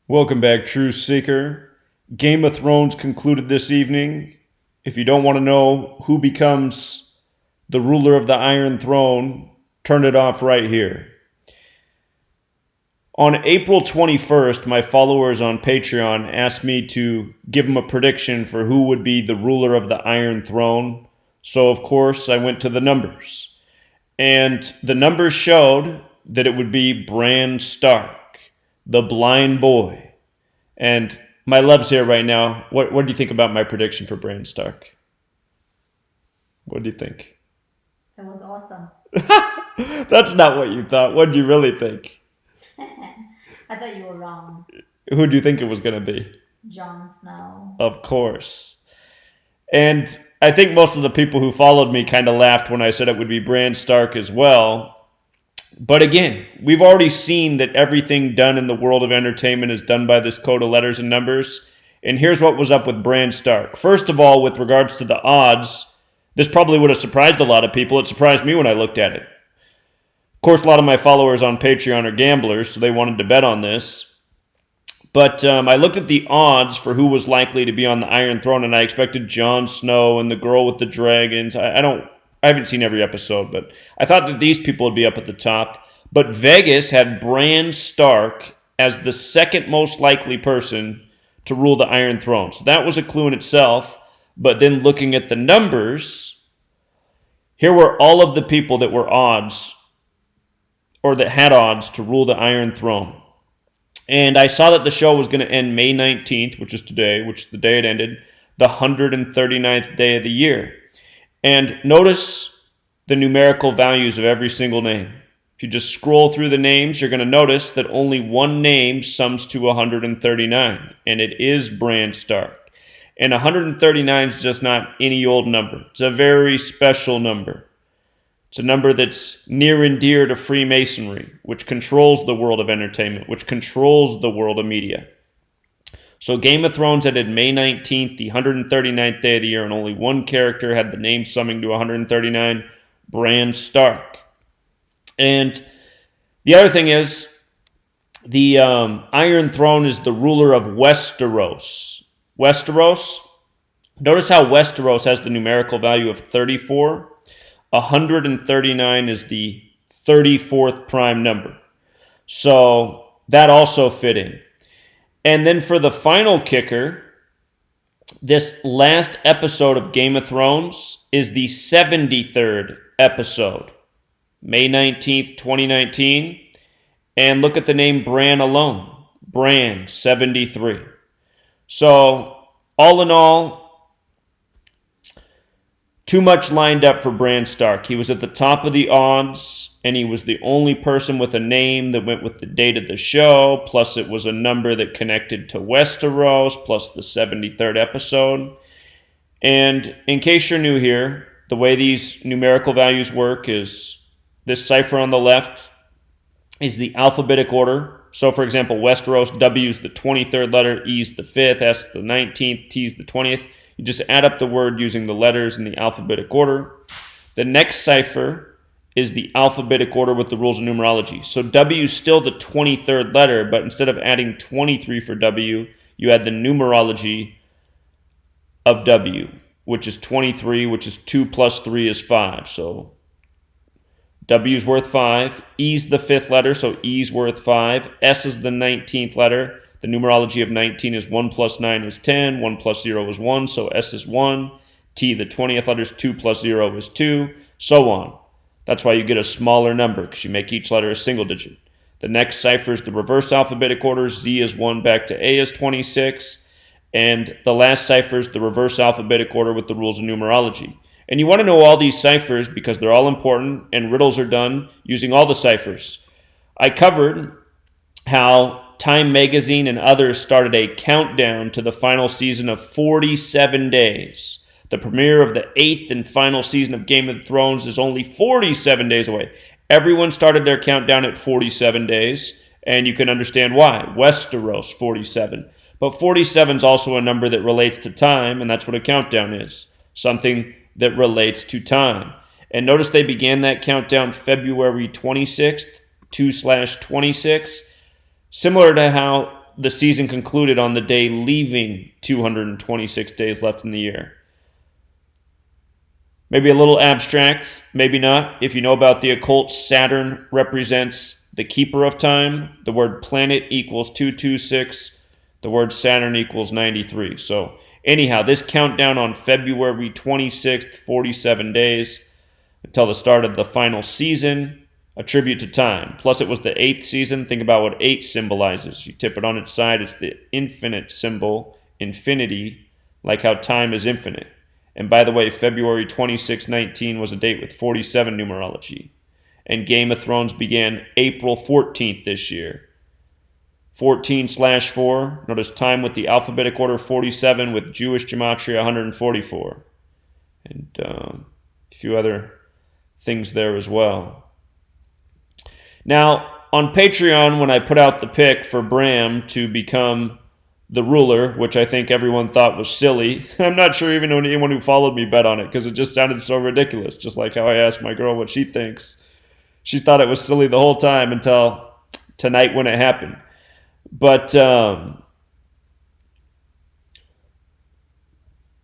Welcome back, Truth Seeker. Game of Thrones concluded this evening. If you don't want to know who becomes the ruler of the Iron Throne, turn it off right here. On April 21st, my followers on Patreon asked me to give them a prediction for who would be the ruler of the Iron Throne. So, of course, I went to the numbers. And the numbers showed that it would be Bran Stark, the blind boy. And my love's here right now. What do you think about my prediction for Bran Stark? What do you think? It was awesome. That's not what you thought. What do you really think? I thought you were wrong. Who do you think it was going to be? Jon Snow. Of course. And I think most of the people who followed me kind of laughed when I said it would be Bran Stark as well. But again, we've already seen that everything done in the world of entertainment is done by this code of letters and numbers. And here's what was up with Bran Stark. First of all, with regards to the odds, this probably would have surprised a lot of people. It surprised me when I looked at it. Of course, a lot of my followers on Patreon are gamblers, so they wanted to bet on this. But I looked at the odds for who was likely to be on the Iron Throne, and I expected Jon Snow and the girl with the dragons. I haven't seen every episode, but I thought that these people would be up at the top. But Vegas had Bran Stark as the second most likely person to rule the Iron Throne. So that was a clue in itself. But then looking at the numbers, here were all of the people that were odds, or that had odds to rule the Iron Throne. And I saw that the show was going to end May 19th, which is today, which is the day it ended, the 139th day of the year. And notice the numerical values of every single name. If you just scroll through the names, you're going to notice that only one name sums to 139, and it is Bran Stark. And 139 is just not any old number. It's a very special number. It's a number that's near and dear to Freemasonry, which controls the world of entertainment, which controls the world of media. So Game of Thrones ended May 19th, the 139th day of the year, and only one character had the name summing to 139, Bran Stark. And the other thing is, the Iron Throne is the ruler of Westeros. Westeros, notice how Westeros has the numerical value of 34. 139 is the 34th prime number. So that also fit in. And then for the final kicker, this last episode of Game of Thrones is the 73rd episode, May 19th, 2019. And look at the name Bran alone, Bran 73. So all in all, too much lined up for Bran Stark. He was at the top of the odds, and he was the only person with a name that went with the date of the show, plus it was a number that connected to Westeros, plus the 73rd episode. And in case you're new here, the way these numerical values work is this cipher on the left is the alphabetic order. So, for example, Westeros, W is the 23rd letter, E is the 5th, S is the 19th, T is the 20th. You just add up the word using the letters in the alphabetic order. The next cipher is the alphabetic order with the rules of numerology. So W is still the 23rd letter, but instead of adding 23 for W, you add the numerology of W, which is 23, which is 2 plus 3 is 5. So W is worth 5. E is the 5th letter, so E is worth 5. S is the 19th letter. The numerology of 19 is 1 plus 9 is 10, 1 plus 0 is 1, so S is 1. T, the 20th letter, is 2 plus 0 is 2, so on. That's why you get a smaller number, because you make each letter a single digit. The next cipher is the reverse alphabetic order. Z is 1 back to A is 26. And the last cipher is the reverse alphabetic order with the rules of numerology. And you want to know all these ciphers because they're all important, and riddles are done using all the ciphers. I covered how Time Magazine and others started a countdown to the final season of 47 days. The premiere of the 8th and final season of Game of Thrones is only 47 days away. Everyone started their countdown at 47 days, and you can understand why. Westeros, 47. But 47 is also a number that relates to time, and that's what a countdown is. Something that relates to time. And notice they began that countdown February 26th, 2/26. Similar to how the season concluded on the day leaving 226 days left in the year. Maybe a little abstract, maybe not. If you know about the occult, Saturn represents the keeper of time. The word planet equals 226. The word Saturn equals 93. So anyhow, this countdown on February 26th, 47 days until the start of the final season, a tribute to time. Plus it was the 8th season. Think about what 8 symbolizes. You tip it on its side, it's the infinite symbol, infinity, like how time is infinite. And by the way, February 26, 19 was a date with 47 numerology. And Game of Thrones began April 14th this year. 14/4, notice time with the alphabetic order 47 with Jewish Gematria 144. And a few other things there as well. Now, on Patreon, when I put out the pick for Bram to become the ruler, which I think everyone thought was silly. I'm not sure even anyone who followed me bet on it because it just sounded so ridiculous, just like how I asked my girl what she thinks. She thought it was silly the whole time until tonight when it happened. But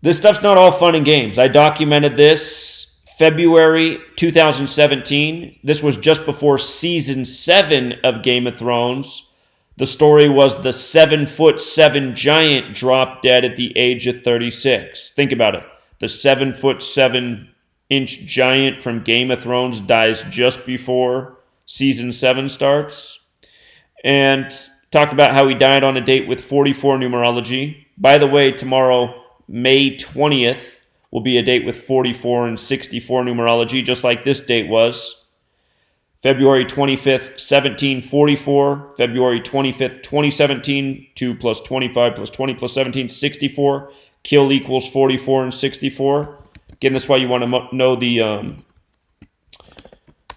this stuff's not all fun and games. I documented this February 2017. This was just before season 7 of Game of Thrones. The story was the 7'7" giant dropped dead at the age of 36. Think about it. The 7'7" giant from Game of Thrones dies just before season 7 starts. And talked about how he died on a date with 44 numerology. By the way, tomorrow, May 20th, will be a date with 44 and 64 numerology, just like this date was. February 25th, 1744. February 25th, 2017. 2 plus 25 plus 20 plus 17, 64. Kill equals 44 and 64. Again, that's why you want to know the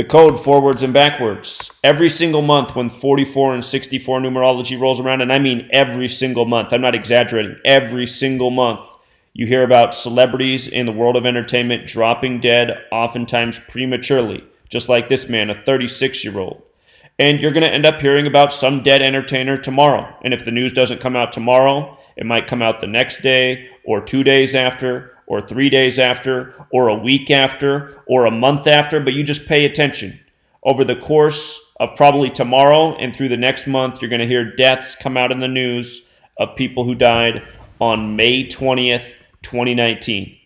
code forwards and backwards. Every single month when 44 and 64 numerology rolls around, and I mean every single month, I'm not exaggerating, every single month, you hear about celebrities in the world of entertainment dropping dead, oftentimes prematurely. Just like this man, a 36-year-old. And you're going to end up hearing about some dead entertainer tomorrow. And if the news doesn't come out tomorrow, it might come out the next day, or 2 days after, or 3 days after, or a week after, or a month after. But you just pay attention. Over the course of probably tomorrow and through the next month, you're going to hear deaths come out in the news of people who died on May 20th, 2019.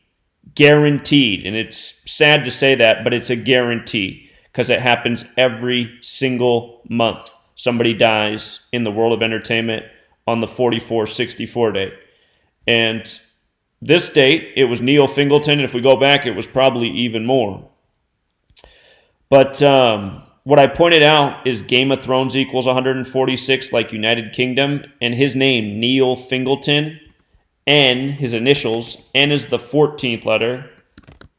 Guaranteed. And it's sad to say that, but it's a guarantee because it happens every single month. Somebody dies in the world of entertainment on the 44-64 date. And this date, it was Neil Fingleton. And if we go back, it was probably even more. But what I pointed out is Game of Thrones equals 146 like United Kingdom. And his name, Neil Fingleton, N, his initials, N is the 14th letter,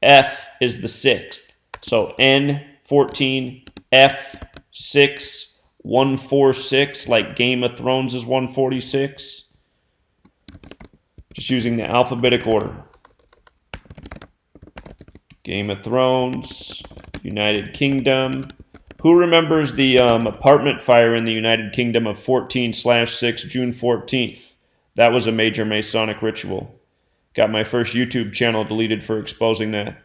F is the 6th. So N14, F6, 146, like Game of Thrones is 146. Just using the alphabetic order. Game of Thrones, United Kingdom. Who remembers the apartment fire in the United Kingdom of 14/6, June 14th? That was a major Masonic ritual. Got my first YouTube channel deleted for exposing that.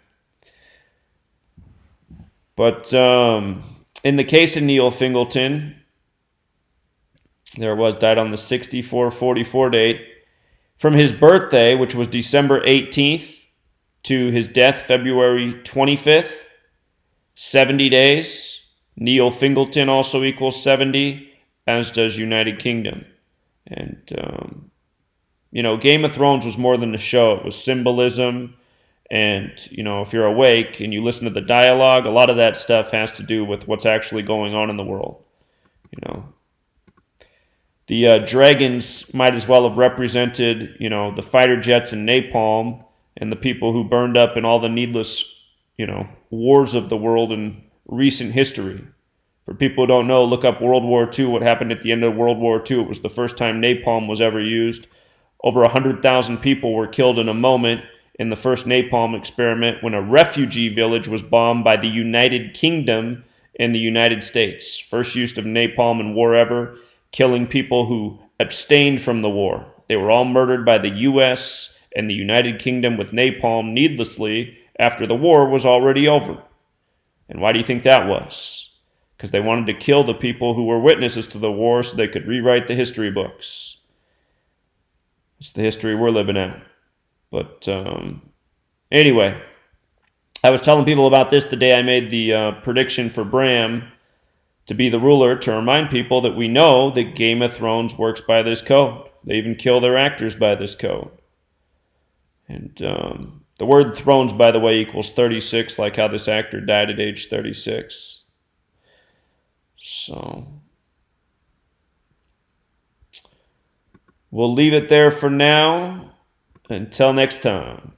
But in the case of Neil Fingleton, there it was, died on the 64-44 date. From his birthday, which was December 18th, to his death, February 25th, 70 days. Neil Fingleton also equals 70, as does United Kingdom. And Game of Thrones was more than a show. It was symbolism. And, if you're awake and you listen to the dialogue, a lot of that stuff has to do with what's actually going on in the world. The dragons might as well have represented, the fighter jets and napalm and the people who burned up in all the needless, wars of the world in recent history. For people who don't know, look up World War II, what happened at the end of World War II. It was the first time napalm was ever used. Over 100,000 people were killed in a moment in the first napalm experiment when a refugee village was bombed by the United Kingdom and the United States. First use of napalm in war ever. killing people who abstained from the war. They were all murdered by the US and the United Kingdom with napalm needlessly after the war was already over. And why do you think that was? Because they wanted to kill the people who were witnesses to the war so they could rewrite the history books. It's the history we're living in. But anyway, I was telling people about this the day I made the prediction for Bran to be the ruler, to remind people that we know that Game of Thrones works by this code. They even kill their actors by this code. And the word thrones, by the way, equals 36, like how this actor died at age 36. So we'll leave it there for now. Until next time.